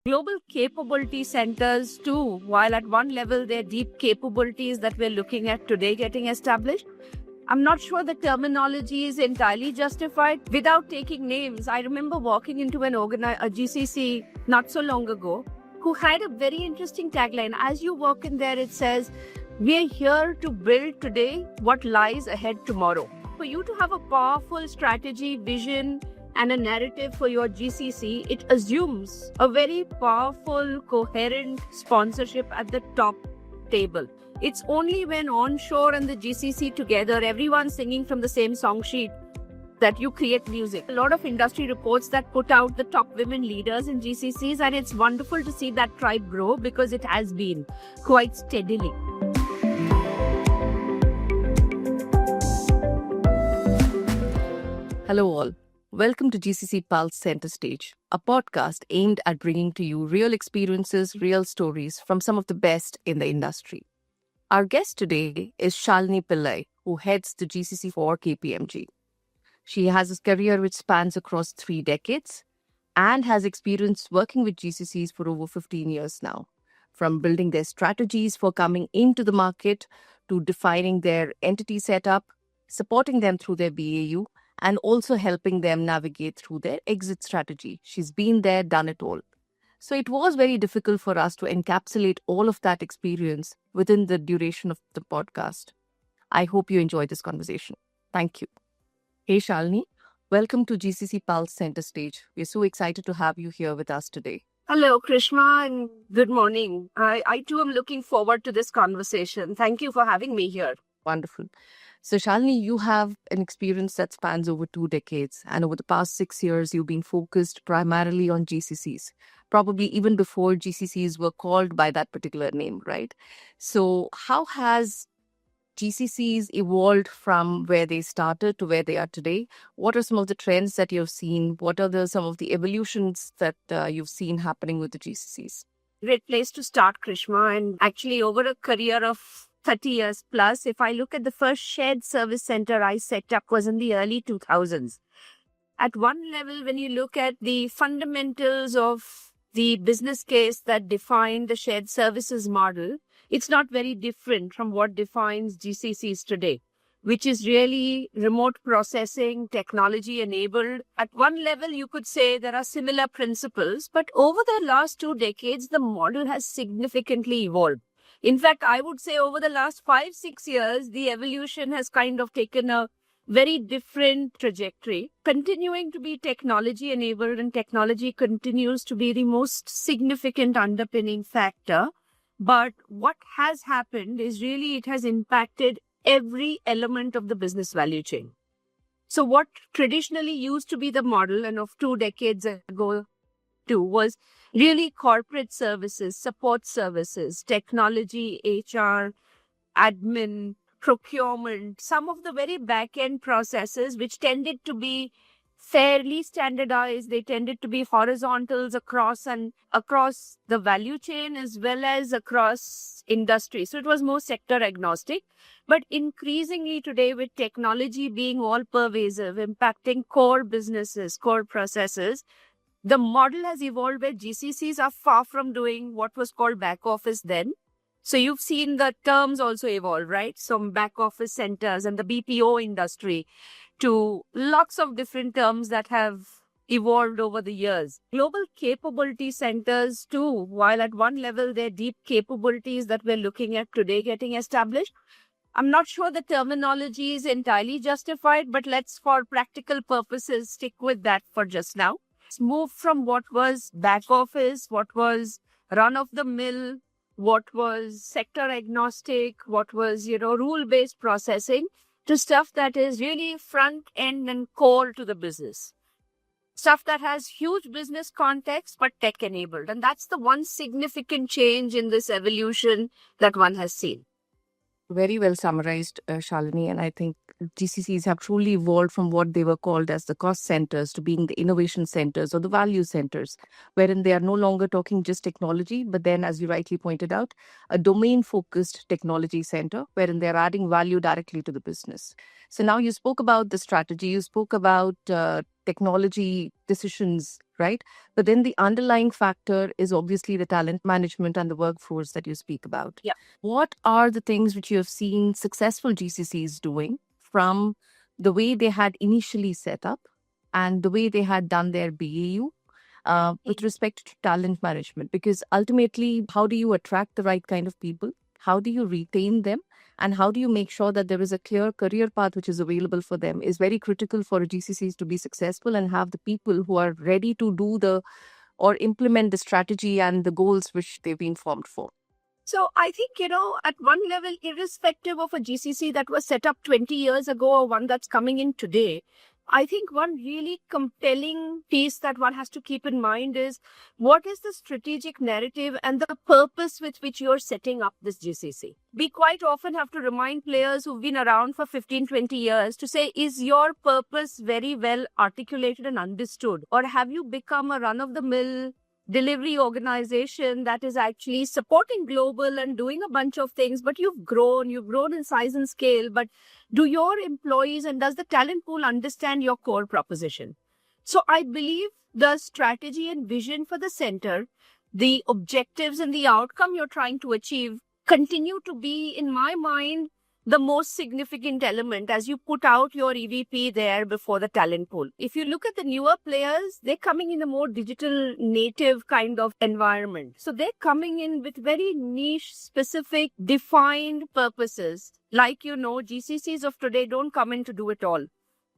Global capability centers too, while at one level they're deep capabilities that we're looking at today getting established. I'm not sure the terminology is entirely justified. Without taking names, I remember walking into a GCC not so long ago who had a very interesting tagline. As you walk in there, it says, "We're here to build today what lies ahead tomorrow." For you to have a powerful strategy, vision, and a narrative for your GCC, it assumes a very powerful, coherent sponsorship at the top table. It's only when onshore and the GCC together, everyone singing from the same song sheet, that you create music. A lot of industry reports that put out the top women leaders in GCCs, and it's wonderful to see that tribe grow because it has been quite steadily. Hello all. Welcome to GCC Pulse Center Stage, a podcast aimed at bringing to you real experiences, real stories from some of the best in the industry. Our guest today is Shalini Pillai, who heads the GCC for KPMG. She has a career which spans across 3 decades and has experience working with GCCs for over 15 years now, from building their strategies for coming into the market to defining their entity setup, supporting them through their BAU, and also helping them navigate through their exit strategy. She's been there, done it all. So it was very difficult for us to encapsulate all of that experience within the duration of the podcast. I hope you enjoy this conversation. Thank you. Hey Shalini, welcome to GCC Pulse Center Stage. We're so excited to have you here with us today. Hello, Krishma, and good morning. I too am looking forward to this conversation. Thank you for having me here. Wonderful. So Shalini, you have an experience that spans over 2 decades, and over the past 6 years, you've been focused primarily on GCCs, probably even before GCCs were called by that particular name, right? So how has GCCs evolved from where they started to where they are today? What are some of the trends that you've seen? What are some of the evolutions that you've seen happening with the GCCs? Great place to start, Krishma. And actually, over a career of 30 years plus, if I look at the first shared service center I set up was in the early 2000s. At one level, when you look at the fundamentals of the business case that defined the shared services model, it's not very different from what defines GCCs today, which is really remote processing, technology enabled. At one level, you could say there are similar principles, but over the last 2 decades, the model has significantly evolved. In fact, I would say over the last 5-6 years, the evolution has kind of taken a very different trajectory, continuing to be technology enabled, and technology continues to be the most significant underpinning factor. But what has happened is really it has impacted every element of the business value chain. So what traditionally used to be the model and of 2 decades ago too was really corporate services, support services, technology, HR, admin, procurement, some of the very back-end processes which tended to be fairly standardized. They tended to be horizontals across the value chain as well as across industry. So it was more sector agnostic. But increasingly today, with technology being all pervasive, impacting core businesses, core processes, the model has evolved where GCCs are far from doing what was called back office then. So you've seen the terms also evolve, right? Some back office centers and the BPO industry to lots of different terms that have evolved over the years. Global capability centers too, while at one level they're deep capabilities that we're looking at today getting established. I'm not sure the terminology is entirely justified, but let's, for practical purposes, stick with that for just now. Move from what was back office, what was run of the mill, what was sector agnostic, what was, rule-based processing, to stuff that is really front end and core to the business. Stuff that has huge business context, but tech enabled. And that's the one significant change in this evolution that one has seen. Very well summarized, Shalini. And I think GCCs have truly evolved from what they were called as the cost centers to being the innovation centers or the value centers, wherein they are no longer talking just technology, but then, as you rightly pointed out, a domain-focused technology center, wherein they're adding value directly to the business. So now you spoke about the strategy, you spoke about technology decisions right? But then the underlying factor is obviously the talent management and the workforce that you speak about. Yeah. What are the things which you have seen successful GCCs doing from the way they had initially set up and the way they had done their BAU with respect to talent management? Because ultimately, how do you attract the right kind of people? How do you retain them? And how do you make sure that there is a clear career path which is available for them is very critical for GCCs to be successful and have the people who are ready to do the or implement the strategy and the goals which they've been formed for. So I think, at one level, irrespective of a GCC that was set up 20 years ago or one that's coming in today, I think one really compelling piece that one has to keep in mind is what is the strategic narrative and the purpose with which you're setting up this GCC. We quite often have to remind players who've been around for 15, 20 years to say, is your purpose very well articulated and understood? Or have you become a run-of-the-mill delivery organization that is actually supporting global and doing a bunch of things, but you've grown in size and scale, but do your employees and does the talent pool understand your core proposition? So I believe the strategy and vision for the center, the objectives and the outcome you're trying to achieve continue to be, in my mind, the most significant element as you put out your EVP there before the talent pool. If you look at the newer players, they're coming in a more digital native kind of environment. So they're coming in with very niche, specific, defined purposes. Like, GCCs of today don't come in to do it all.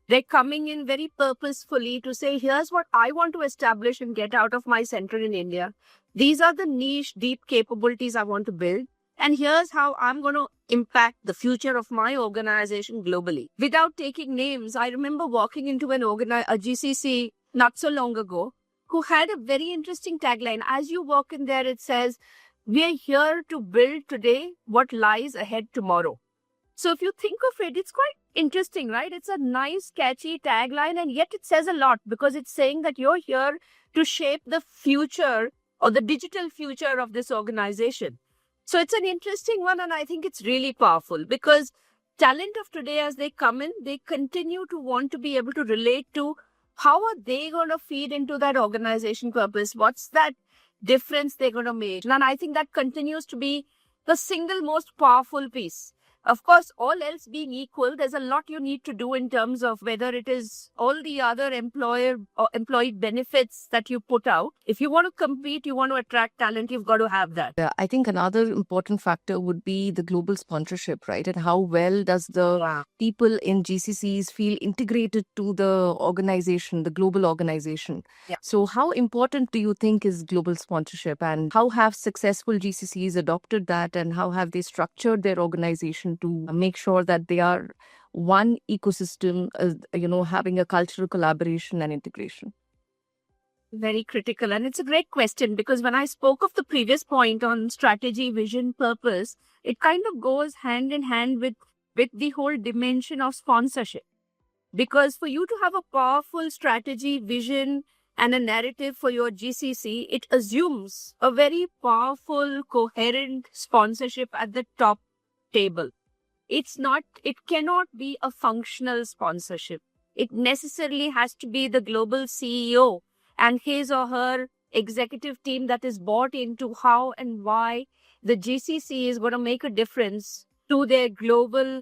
They're coming in very purposefully to say, here's what I want to establish and get out of my center in India. These are the niche, deep capabilities I want to build. And here's how I'm going to impact the future of my organization globally. Without taking names, I remember walking into a GCC not so long ago who had a very interesting tagline. As you walk in there, it says, we are here to build today what lies ahead tomorrow. So if you think of it, it's quite interesting, right? It's a nice, catchy tagline, and yet it says a lot because it's saying that you're here to shape the future or the digital future of this organization. So it's an interesting one, and I think it's really powerful because talent of today, as they come in, they continue to want to be able to relate to how are they going to feed into that organization purpose? What's that difference they're going to make? And I think that continues to be the single most powerful piece. Of course, all else being equal, there's a lot you need to do in terms of whether it is all the other employee benefits that you put out. If you want to compete, you want to attract talent, you've got to have that. I think another important factor would be the global sponsorship, right? And how well does the people in GCCs feel integrated to the organization, the global organization? Yeah. So how important do you think is global sponsorship, and how have successful GCCs adopted that, and how have they structured their organization to make sure that they are one ecosystem, having a cultural collaboration and integration? Very critical. And it's a great question because when I spoke of the previous point on strategy, vision, purpose, it kind of goes hand in hand with the whole dimension of sponsorship. Because for you to have a powerful strategy, vision, and a narrative for your GCC, it assumes a very powerful, coherent sponsorship at the top table. It cannot be a functional sponsorship. It necessarily has to be the global CEO and his or her executive team that is bought into how and why the GCC is going to make a difference to their global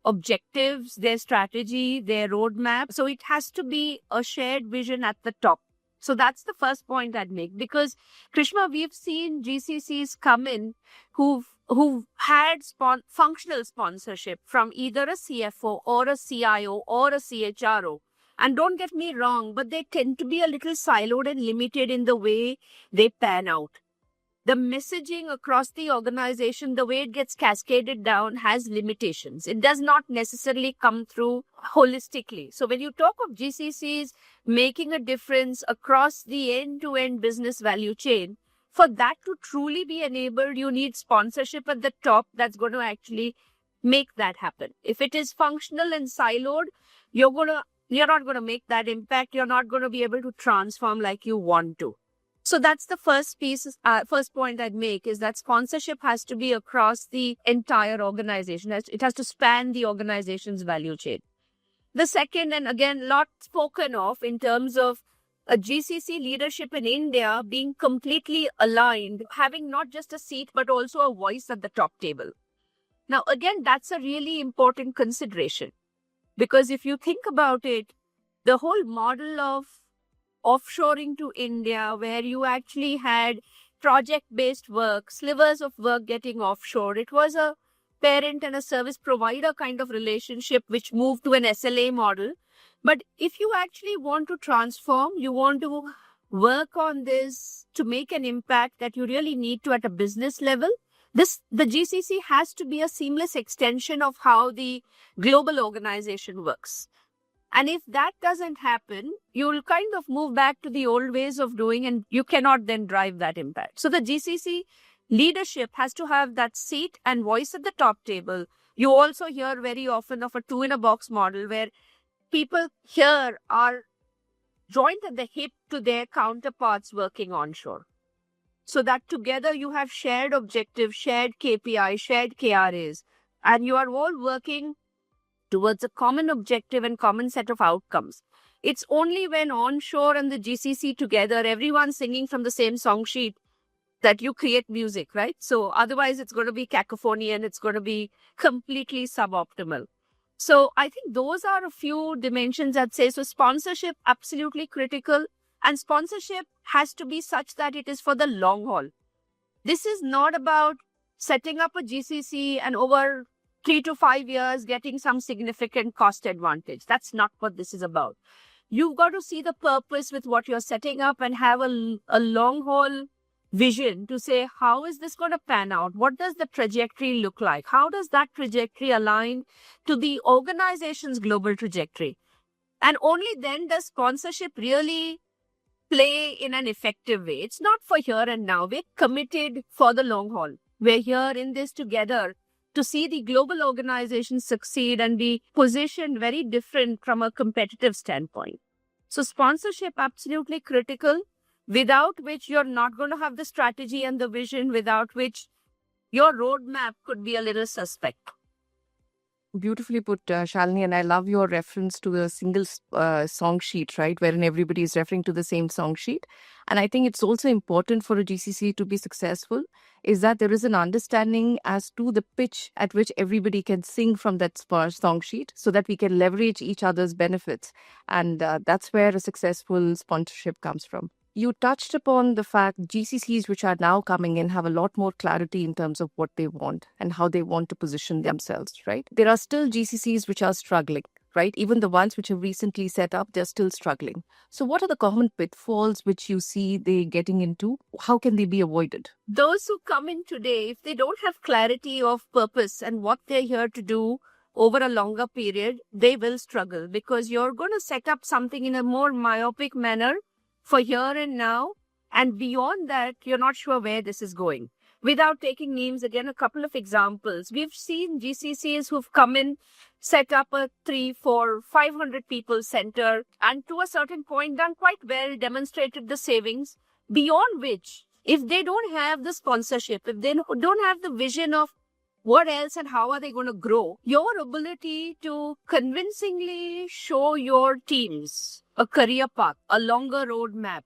objectives, their strategy, their roadmap. So it has to be a shared vision at the top. So that's the first point I'd make because, Krishma, we've seen GCCs come in who've had functional sponsorship from either a CFO or a CIO or a CHRO. And don't get me wrong, but they tend to be a little siloed and limited in the way they pan out. The messaging across the organization, the way it gets cascaded down, has limitations. It does not necessarily come through holistically. So when you talk of GCCs making a difference across the end-to-end business value chain, for that to truly be enabled, you need sponsorship at the top that's going to actually make that happen. If it is functional and siloed, you're not going to make that impact. You're not going to be able to transform like you want to. So that's the first point I'd make is that sponsorship has to be across the entire organization. It has to span the organization's value chain. The second, and again, lot spoken of in terms of a GCC leadership in India being completely aligned, having not just a seat, but also a voice at the top table. Now, again, that's a really important consideration, because if you think about it, the whole model of offshoring to India, where you actually had project-based work, slivers of work getting offshore, it was a parent and a service provider kind of relationship which moved to an SLA model. But if you actually want to transform, you want to work on this to make an impact that you really need to at a business level, the GCC has to be a seamless extension of how the global organization works. And if that doesn't happen, you'll kind of move back to the old ways of doing, and you cannot then drive that impact. So the GCC leadership has to have that seat and voice at the top table. You also hear very often of a two-in-a-box model where people here are joined at the hip to their counterparts working onshore. So that together you have shared objectives, shared KPI, shared KRAs, and you are all working towards a common objective and common set of outcomes. It's only when onshore and the GCC together, everyone singing from the same song sheet, that you create music, right? So otherwise it's going to be cacophony and it's going to be completely suboptimal. So I think those are a few dimensions I'd say. So sponsorship, absolutely critical. And sponsorship has to be such that it is for the long haul. This is not about setting up a GCC and over 3 to 5 years getting some significant cost advantage. That's not what this is about. You've got to see the purpose with what you're setting up and have a long haul vision to say, how is this going to pan out? What does the trajectory look like? How does that trajectory align to the organization's global trajectory? And only then does sponsorship really play in an effective way. It's not for here and now. We're committed for the long haul. We're here in this together to see the global organization succeed and be positioned very different from a competitive standpoint. So sponsorship, absolutely critical, without which you're not going to have the strategy and the vision, without which your roadmap could be a little suspect. Beautifully put, Shalini, and I love your reference to the single song sheet, right, wherein everybody is referring to the same song sheet. And I think it's also important for a GCC to be successful is that there is an understanding as to the pitch at which everybody can sing from that song sheet so that we can leverage each other's benefits. And that's where a successful sponsorship comes from. You touched upon the fact GCCs which are now coming in have a lot more clarity in terms of what they want and how they want to position themselves, right? There are still GCCs which are struggling, right? Even the ones which have recently set up, they're still struggling. So what are the common pitfalls which you see they getting into? How can they be avoided? Those who come in today, if they don't have clarity of purpose and what they're here to do over a longer period, they will struggle, because you're going to set up something in a more myopic manner for here and now, and beyond that, you're not sure where this is going. Without taking names, again, a couple of examples. We've seen GCCs who've come in, set up a 3, 4, 500 people center, and to a certain point done quite well, demonstrated the savings, beyond which, if they don't have the sponsorship, if they don't have the vision of what else and how are they going to grow, your ability to convincingly show your teams a career path, a longer roadmap,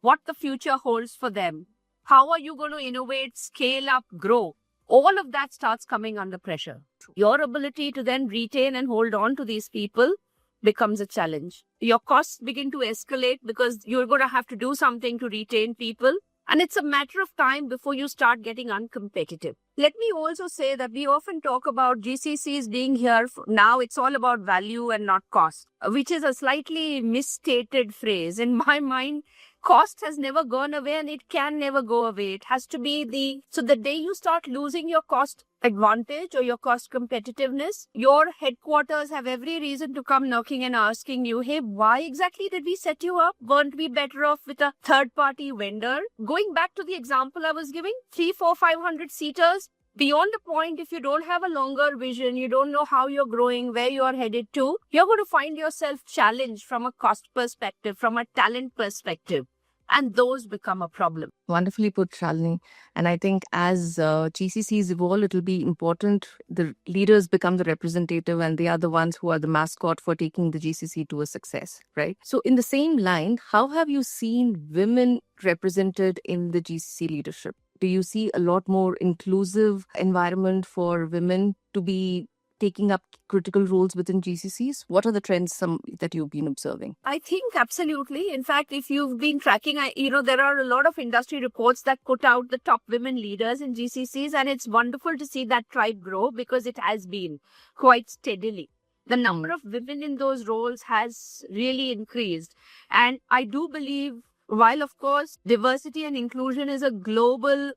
what the future holds for them, how are you going to innovate, scale up, grow, all of that starts coming under pressure. Your ability to then retain and hold on to these people becomes a challenge. Your costs begin to escalate because you're going to have to do something to retain people. And it's a matter of time before you start getting uncompetitive. Let me also say that we often talk about GCCs being here. Now it's all about value and not cost, which is a slightly misstated phrase. In my mind, cost has never gone away and it can never go away. It has to be so the day you start losing your cost advantage or your cost competitiveness, your headquarters have every reason to come knocking and asking you, hey, why exactly did we set you up? Weren't we better off with a third-party vendor? Going back to the example I was giving, 3, 4, 500 seaters, beyond the point, if you don't have a longer vision, you don't know how you're growing, where you're headed to, you're going to find yourself challenged from a cost perspective, from a talent perspective. And those become a problem. Wonderfully put, Shalini. And I think as GCCs evolve, it'll be important. The leaders become the representative and they are the ones who are the mascot for taking the GCC to a success, right? So in the same line, how have you seen women represented in the GCC leadership? Do you see a lot more inclusive environment for women to be taking up critical roles within GCCs? What are the trends that you've been observing? I think absolutely. In fact, if you've been tracking, there are a lot of industry reports that put out the top women leaders in GCCs, and it's wonderful to see that tribe grow because it has been quite steadily. The number of women in those roles has really increased. And I do believe, while of course diversity and inclusion is a global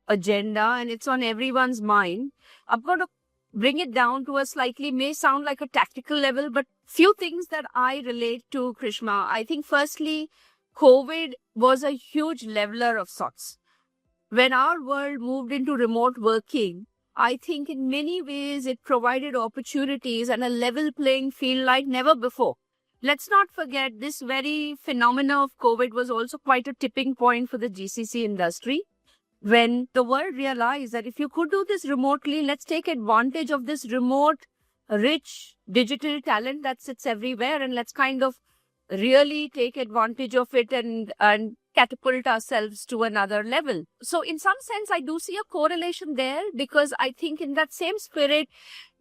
agenda and it's on everyone's mind, I'm going to bring it down to a slightly, may sound like a tactical level, but few things that I relate to, Krishma. I think firstly, COVID was a huge leveler of sorts. When our world moved into remote working, I think in many ways it provided opportunities and a level playing field like never before. Let's not forget this very phenomena of COVID was also quite a tipping point for the GCC industry. When the world realized that if you could do this remotely, let's take advantage of this remote, rich digital talent that sits everywhere and let's kind of really take advantage of it and catapult ourselves to another level. So in some sense, I do see a correlation there because I think in that same spirit,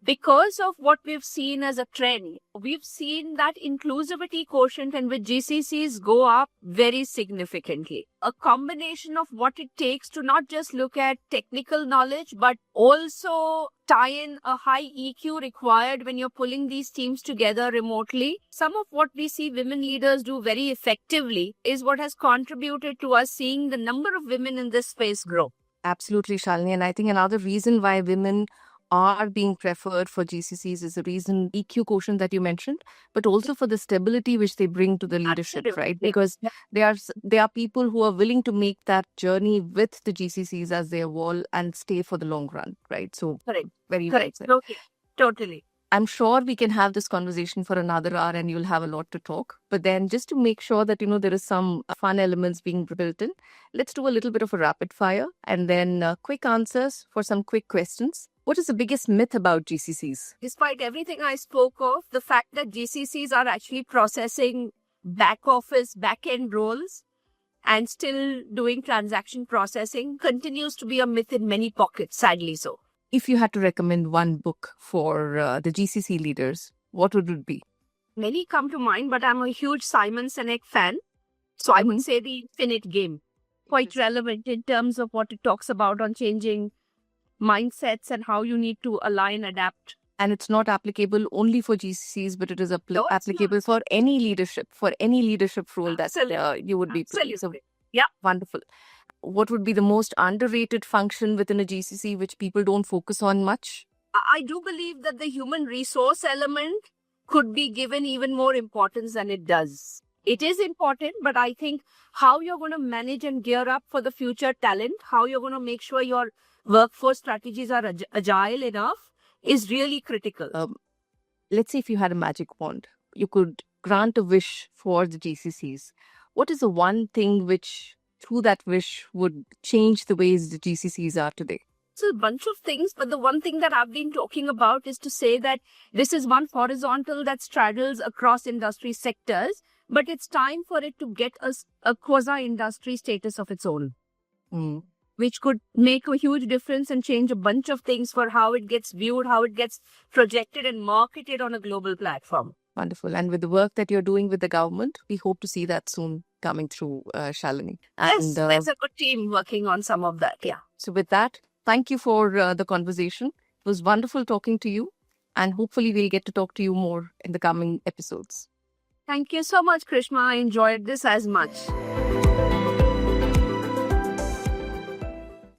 because of what we've seen as a trend, we've seen that inclusivity quotient and with GCCs go up very significantly. A combination of what it takes to not just look at technical knowledge, but also tie in a high EQ required when you're pulling these teams together remotely. Some of what we see women leaders do very effectively is what has contributed to us seeing the number of women in this space grow. Absolutely, Shalini. And I think another reason why women are being preferred for GCCs is the reason EQ quotient that you mentioned, but also for the stability which they bring to the leadership, Absolutely. right? Because they are people who are willing to make that journey with the GCCs as they evolve and stay for the long run, right? So Correct. very Correct. well said. Okay. Totally. I'm sure we can have this conversation for another hour and you'll have a lot to talk. But then just to make sure that, there is some fun elements being built in, let's do a little bit of a rapid fire and then quick answers for some quick questions. What is the biggest myth about GCCs? Despite everything I spoke of, the fact that GCCs are actually processing back office, back end roles and still doing transaction processing continues to be a myth in many pockets, sadly so. If you had to recommend one book for the GCC leaders, what would it be? Many come to mind, but I'm a huge Simon Sinek fan. So I would say The Infinite Game. Quite relevant in terms of what it talks about on changing mindsets and how you need to align, adapt. And it's not applicable only for GCCs, but it is No, it's applicable not. for any leadership role that Absolutely. you would be playing. So, Absolutely. Yeah. wonderful. What would be the most underrated function within a GCC which people don't focus on much? I do believe that the human resource element could be given even more importance than it does. It is important, but I think how you're going to manage and gear up for the future talent, how you're going to make sure your workforce strategies are agile enough is really critical. Let's say if you had a magic wand, you could grant a wish for the GCCs. What is the one thing which, through that wish, would change the ways the GCCs are today? It's a bunch of things, but the one thing that I've been talking about is to say that this is one horizontal that straddles across industry sectors, but it's time for it to get a quasi-industry status of its own, which could make a huge difference and change a bunch of things for how it gets viewed, how it gets projected and marketed on a global platform. Wonderful. And with the work that you're doing with the government, we hope to see that soon coming through, Shalini. Yes, there's a good team working on some of that. Yeah. So with that, thank you for the conversation. It was wonderful talking to you. And hopefully we'll get to talk to you more in the coming episodes. Thank you so much, Krishma. I enjoyed this as much.